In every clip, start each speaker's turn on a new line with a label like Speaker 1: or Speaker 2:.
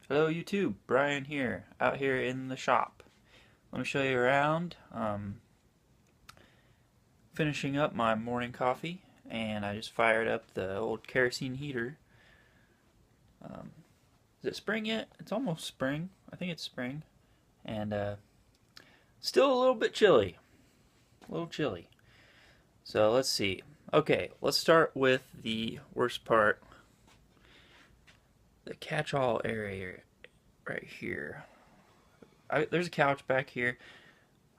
Speaker 1: Hello YouTube, Brian here, out here in the shop. Let me show you around. Finishing up my morning coffee, and I just fired up the old kerosene heater. Um, is it spring yet? It's almost spring. I think it's spring. And still a little bit chilly. A little chilly. So let's see. Okay, let's start with the worst part. The catch-all area right here. There's a couch back here.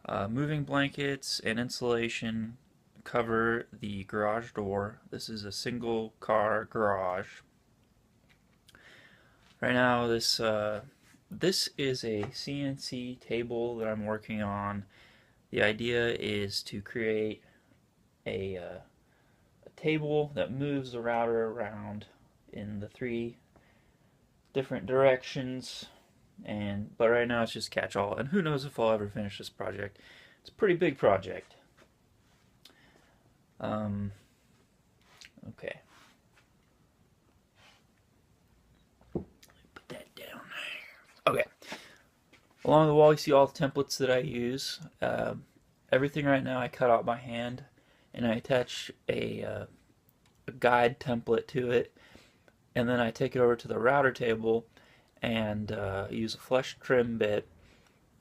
Speaker 1: Moving blankets and insulation cover the garage door. This is a single car garage. Right now this is a CNC table that I'm working on. The idea is to create a table that moves the router around in the three different directions, but right now it's just catch-all, and who knows if I'll ever finish this project. It's a pretty big project. Okay. Put that down. Okay. Along the wall you see all the templates that I use. Everything right now I cut out by hand, and I attach a guide template to it, and then I take it over to the router table and use a flush trim bit,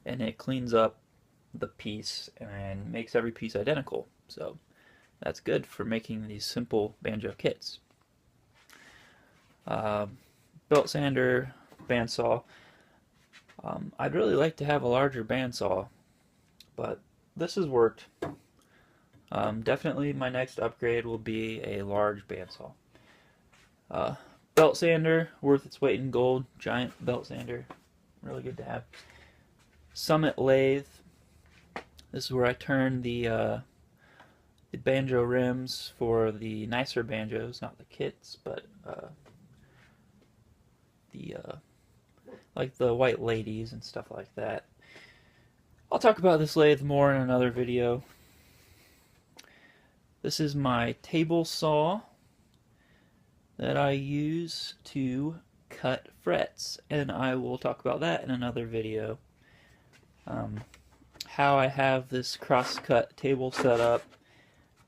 Speaker 1: and it cleans up the piece and makes every piece identical. So that's good for making these simple banjo kits. Belt sander, bandsaw. I'd really like to have a larger bandsaw, but this has worked. Definitely my next upgrade will be a large bandsaw. Belt sander, worth its weight in gold. Giant belt sander, really good to have. Summit lathe. This is where I turn the banjo rims for the nicer banjos, not the kits, but like the white ladies and stuff like that. I'll talk about this lathe more in another video. This is my table saw that I use to cut frets, and I will talk about that in another video. How I have this cross-cut table set up,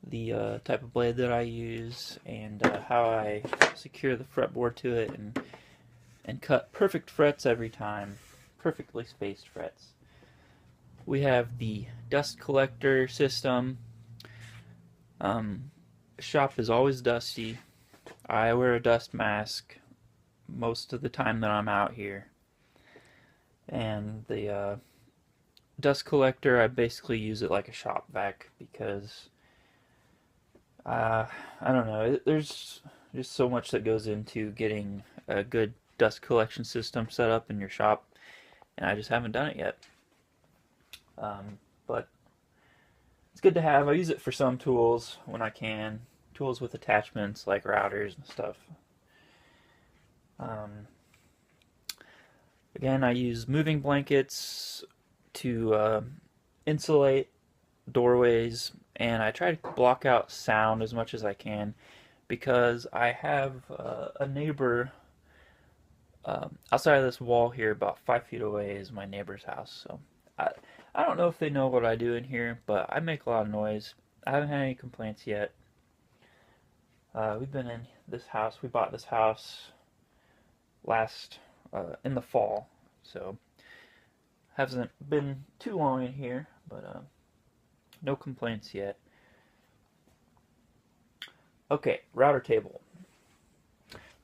Speaker 1: the type of blade that I use, and how I secure the fretboard to it and cut perfect frets every time, perfectly spaced frets. We have the dust collector system. Shop is always dusty. I wear a dust mask most of the time that I'm out here. And the dust collector, I basically use it like a shop vac because I don't know, there's just so much that goes into getting a good dust collection system set up in your shop, and I just haven't done it yet. But it's good to have. I use it for some tools when I can. Tools with attachments like routers and stuff. Again, I use moving blankets to insulate doorways, and I try to block out sound as much as I can because I have a neighbor outside of this wall here. About 5 feet away is my neighbor's house, so I don't know if they know what I do in here, but I make a lot of noise. I haven't had any complaints yet. We've been in this house. We bought this house in the fall, so hasn't been too long in here, but no complaints yet. Okay, router table.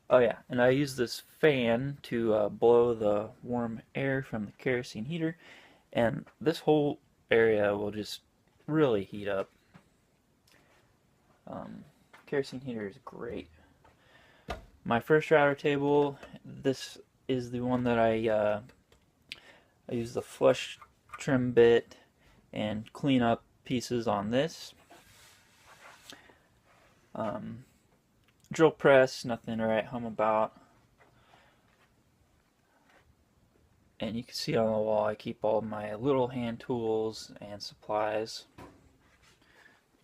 Speaker 1: Oh yeah, and I use this fan to blow the warm air from the kerosene heater, and this whole area will just really heat up. Kerosene heater is great. My first router table, this is the one that I use the flush trim bit and clean up pieces on this. Drill press, nothing to write home about. And you can see on the wall I keep all my little hand tools and supplies.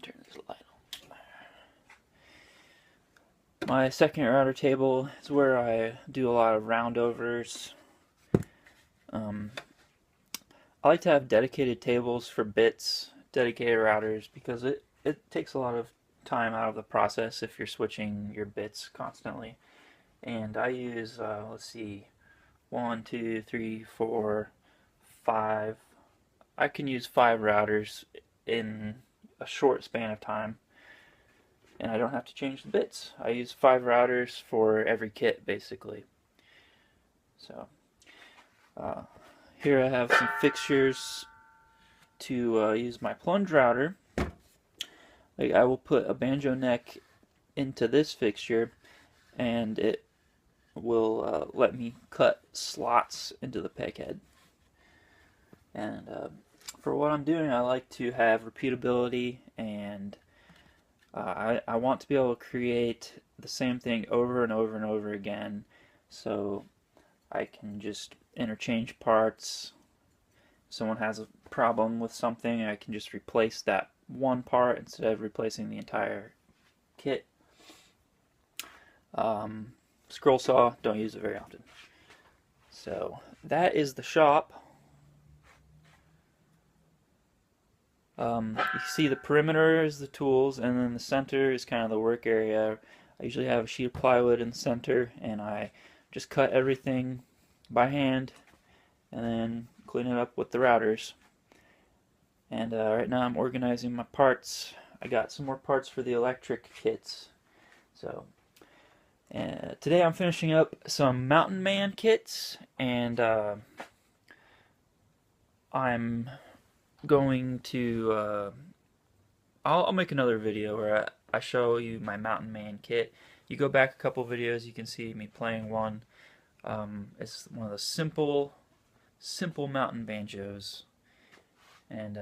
Speaker 1: Turn this light on. My second router table is where I do a lot of roundovers, Um, I like to have dedicated tables for bits, dedicated routers, because it takes a lot of time out of the process if you're switching your bits constantly. And I use, let's see, one, two, three, four, five. I can use 5 routers in a short span of time, and I don't have to change the bits. I use 5 routers for every kit, basically. So, uh, here I have some fixtures to use my plunge router. Like, I will put a banjo neck into this fixture, and it will let me cut slots into the peg head. And for what I'm doing, I like to have repeatability, and I want to be able to create the same thing over and over and over again, so I can just interchange parts. If someone has a problem with something, I can just replace that one part instead of replacing the entire kit. Scroll saw, don't use it very often. So that is the shop. You see the perimeter is the tools, and then the center is kind of the work area. I usually have a sheet of plywood in the center, and I just cut everything by hand and then clean it up with the routers. And right now I'm organizing my parts. I got some more parts for the electric kits. So today I'm finishing up some Mountain Man kits, and I'm going to I'll make another video where I show you my Mountain Man kit. You go back a couple videos, you can see me playing one. It's one of the simple mountain banjos, and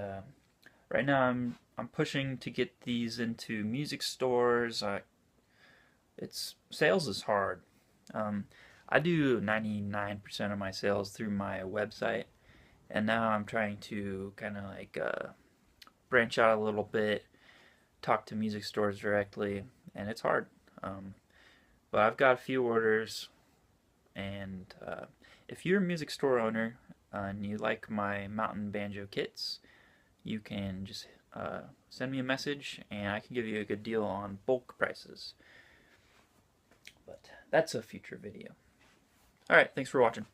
Speaker 1: right now I'm pushing to get these into music stores. It's sales is hard. I do 99% of my sales through my website, and now I'm trying to kind of like branch out a little bit, talk to music stores directly, and it's hard. But I've got a few orders, and if you're a music store owner and you like my mountain banjo kits, you can just send me a message, and I can give you a good deal on bulk prices. But that's a future video. Alright, thanks for watching.